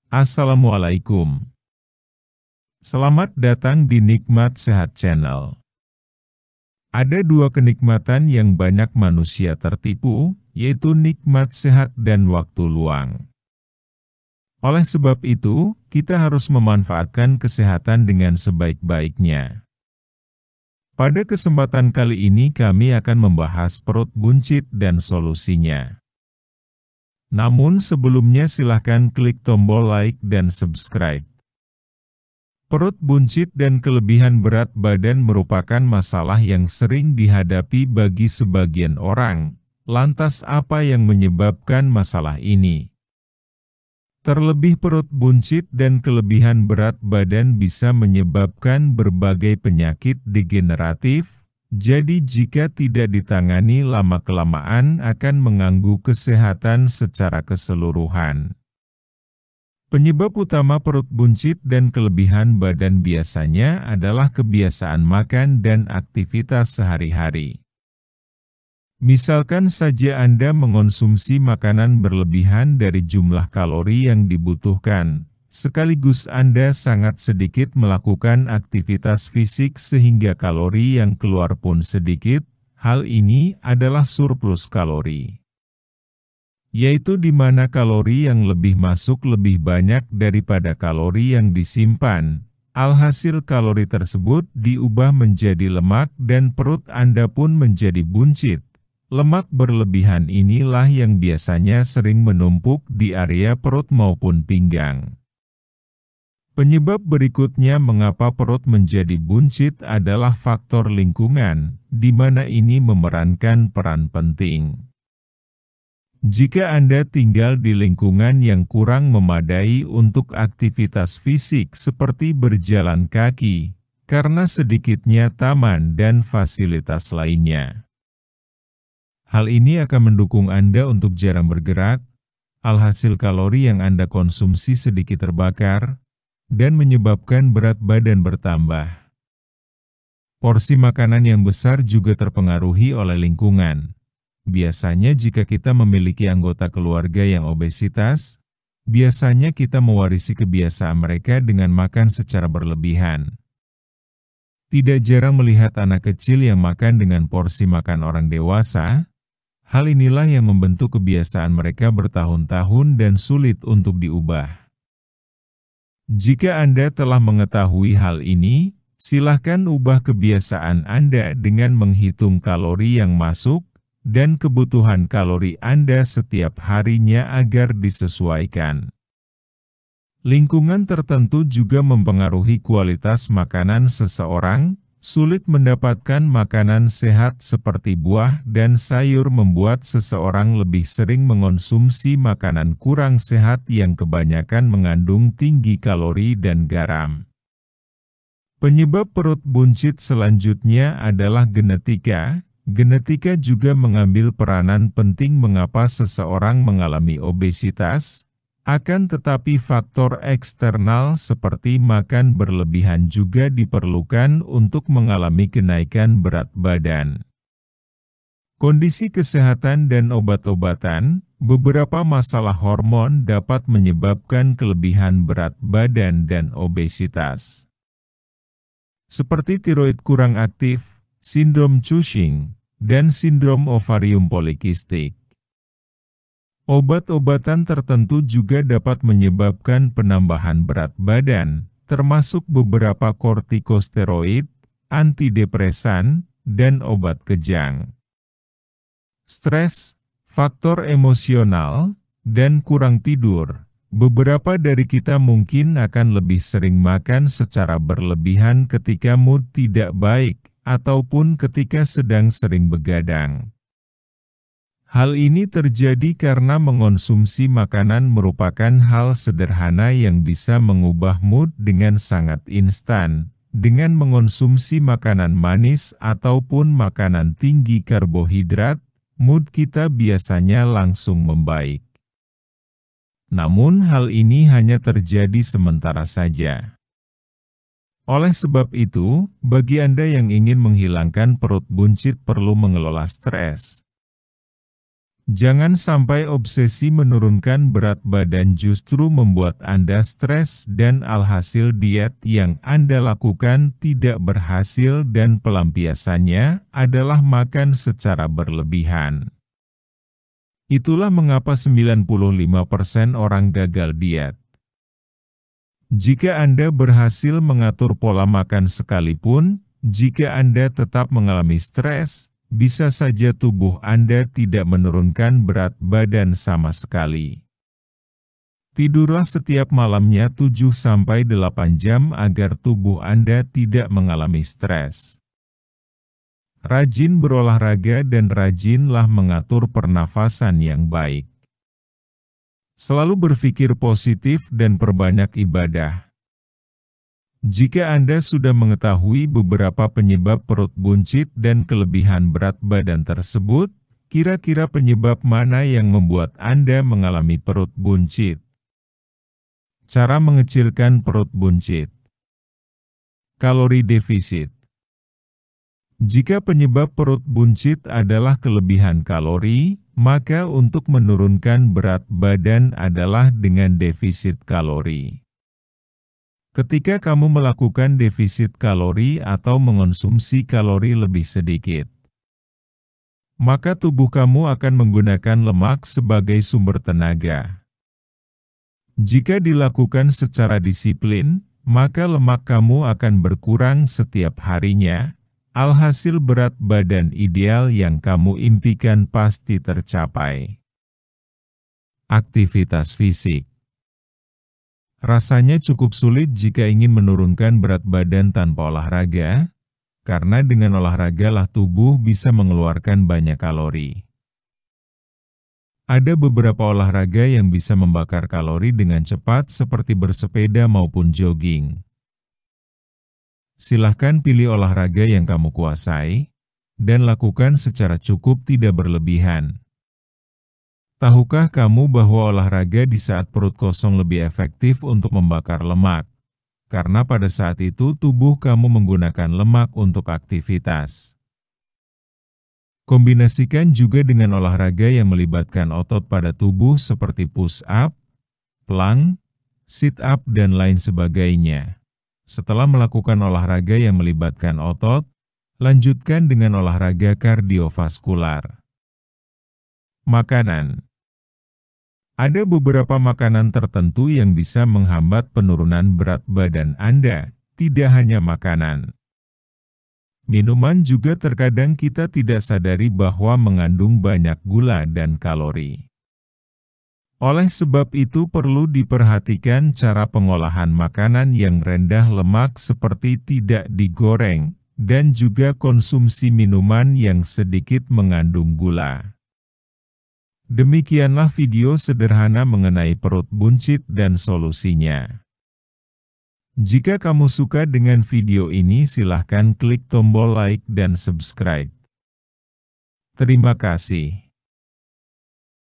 Assalamualaikum. Selamat datang di Nikmat Sehat Channel. Ada dua kenikmatan yang banyak manusia tertipu, yaitu nikmat sehat dan waktu luang. Oleh sebab itu, kita harus memanfaatkan kesehatan dengan sebaik-baiknya. Pada kesempatan kali ini kami akan membahas perut buncit dan solusinya. Namun sebelumnya silahkan klik tombol like dan subscribe. Perut buncit dan kelebihan berat badan merupakan masalah yang sering dihadapi bagi sebagian orang. Lantas apa yang menyebabkan masalah ini? Terlebih perut buncit dan kelebihan berat badan bisa menyebabkan berbagai penyakit degeneratif. Jadi jika tidak ditangani lama-kelamaan akan mengganggu kesehatan secara keseluruhan. Penyebab utama perut buncit dan kelebihan badan biasanya adalah kebiasaan makan dan aktivitas sehari-hari. Misalkan saja Anda mengonsumsi makanan berlebihan dari jumlah kalori yang dibutuhkan, sekaligus Anda sangat sedikit melakukan aktivitas fisik sehingga kalori yang keluar pun sedikit. Hal ini adalah surplus kalori, yaitu di mana kalori yang lebih masuk lebih banyak daripada kalori yang disimpan. Alhasil kalori tersebut diubah menjadi lemak dan perut Anda pun menjadi buncit. Lemak berlebihan inilah yang biasanya sering menumpuk di area perut maupun pinggang. Penyebab berikutnya mengapa perut menjadi buncit adalah faktor lingkungan, di mana ini memerankan peran penting. Jika Anda tinggal di lingkungan yang kurang memadai untuk aktivitas fisik seperti berjalan kaki, karena sedikitnya taman dan fasilitas lainnya, hal ini akan mendukung Anda untuk jarang bergerak, alhasil kalori yang Anda konsumsi sedikit terbakar, dan menyebabkan berat badan bertambah. Porsi makanan yang besar juga terpengaruhi oleh lingkungan. Biasanya jika kita memiliki anggota keluarga yang obesitas, biasanya kita mewarisi kebiasaan mereka dengan makan secara berlebihan. Tidak jarang melihat anak kecil yang makan dengan porsi makan orang dewasa. Hal inilah yang membentuk kebiasaan mereka bertahun-tahun dan sulit untuk diubah. Jika Anda telah mengetahui hal ini, silakan ubah kebiasaan Anda dengan menghitung kalori yang masuk dan kebutuhan kalori Anda setiap harinya agar disesuaikan. Lingkungan tertentu juga mempengaruhi kualitas makanan seseorang. Sulit mendapatkan makanan sehat seperti buah dan sayur membuat seseorang lebih sering mengonsumsi makanan kurang sehat yang kebanyakan mengandung tinggi kalori dan garam. Penyebab perut buncit selanjutnya adalah genetika. Genetika juga mengambil peranan penting mengapa seseorang mengalami obesitas. Akan tetapi faktor eksternal seperti makan berlebihan juga diperlukan untuk mengalami kenaikan berat badan. Kondisi kesehatan dan obat-obatan, beberapa masalah hormon dapat menyebabkan kelebihan berat badan dan obesitas. Seperti tiroid kurang aktif, sindrom Cushing, dan sindrom ovarium polikistik. Obat-obatan tertentu juga dapat menyebabkan penambahan berat badan, termasuk beberapa kortikosteroid, antidepresan, dan obat kejang. Stres, faktor emosional, dan kurang tidur. Beberapa dari kita mungkin akan lebih sering makan secara berlebihan ketika mood tidak baik, ataupun ketika sedang sering begadang. Hal ini terjadi karena mengonsumsi makanan merupakan hal sederhana yang bisa mengubah mood dengan sangat instan. Dengan mengonsumsi makanan manis ataupun makanan tinggi karbohidrat, mood kita biasanya langsung membaik. Namun hal ini hanya terjadi sementara saja. Oleh sebab itu, bagi Anda yang ingin menghilangkan perut buncit perlu mengelola stres. Jangan sampai obsesi menurunkan berat badan justru membuat Anda stres dan alhasil diet yang Anda lakukan tidak berhasil dan pelampiasannya adalah makan secara berlebihan. Itulah mengapa 95% orang gagal diet. Jika Anda berhasil mengatur pola makan sekalipun, jika Anda tetap mengalami stres, bisa saja tubuh Anda tidak menurunkan berat badan sama sekali. Tidurlah setiap malamnya 7-8 jam agar tubuh Anda tidak mengalami stres. Rajin berolahraga dan rajinlah mengatur pernafasan yang baik. Selalu berpikir positif dan perbanyak ibadah. Jika Anda sudah mengetahui beberapa penyebab perut buncit dan kelebihan berat badan tersebut, kira-kira penyebab mana yang membuat Anda mengalami perut buncit? Cara mengecilkan perut buncit. Kalori defisit. Jika penyebab perut buncit adalah kelebihan kalori, maka untuk menurunkan berat badan adalah dengan defisit kalori. Ketika kamu melakukan defisit kalori atau mengonsumsi kalori lebih sedikit, maka tubuh kamu akan menggunakan lemak sebagai sumber tenaga. Jika dilakukan secara disiplin, maka lemak kamu akan berkurang setiap harinya, alhasil berat badan ideal yang kamu impikan pasti tercapai. Aktivitas fisik. Rasanya cukup sulit jika ingin menurunkan berat badan tanpa olahraga, karena dengan olahragalah tubuh bisa mengeluarkan banyak kalori. Ada beberapa olahraga yang bisa membakar kalori dengan cepat seperti bersepeda maupun jogging. Silahkan pilih olahraga yang kamu kuasai, dan lakukan secara cukup tidak berlebihan. Tahukah kamu bahwa olahraga di saat perut kosong lebih efektif untuk membakar lemak? Karena pada saat itu tubuh kamu menggunakan lemak untuk aktivitas. Kombinasikan juga dengan olahraga yang melibatkan otot pada tubuh seperti push-up, plank, sit-up dan lain sebagainya. Setelah melakukan olahraga yang melibatkan otot, lanjutkan dengan olahraga kardiovaskular. Makanan. Ada beberapa makanan tertentu yang bisa menghambat penurunan berat badan Anda, tidak hanya makanan. Minuman juga terkadang kita tidak sadari bahwa mengandung banyak gula dan kalori. Oleh sebab itu perlu diperhatikan cara pengolahan makanan yang rendah lemak seperti tidak digoreng, dan juga konsumsi minuman yang sedikit mengandung gula. Demikianlah video sederhana mengenai perut buncit dan solusinya. Jika kamu suka dengan video ini silahkan klik tombol like dan subscribe. Terima kasih.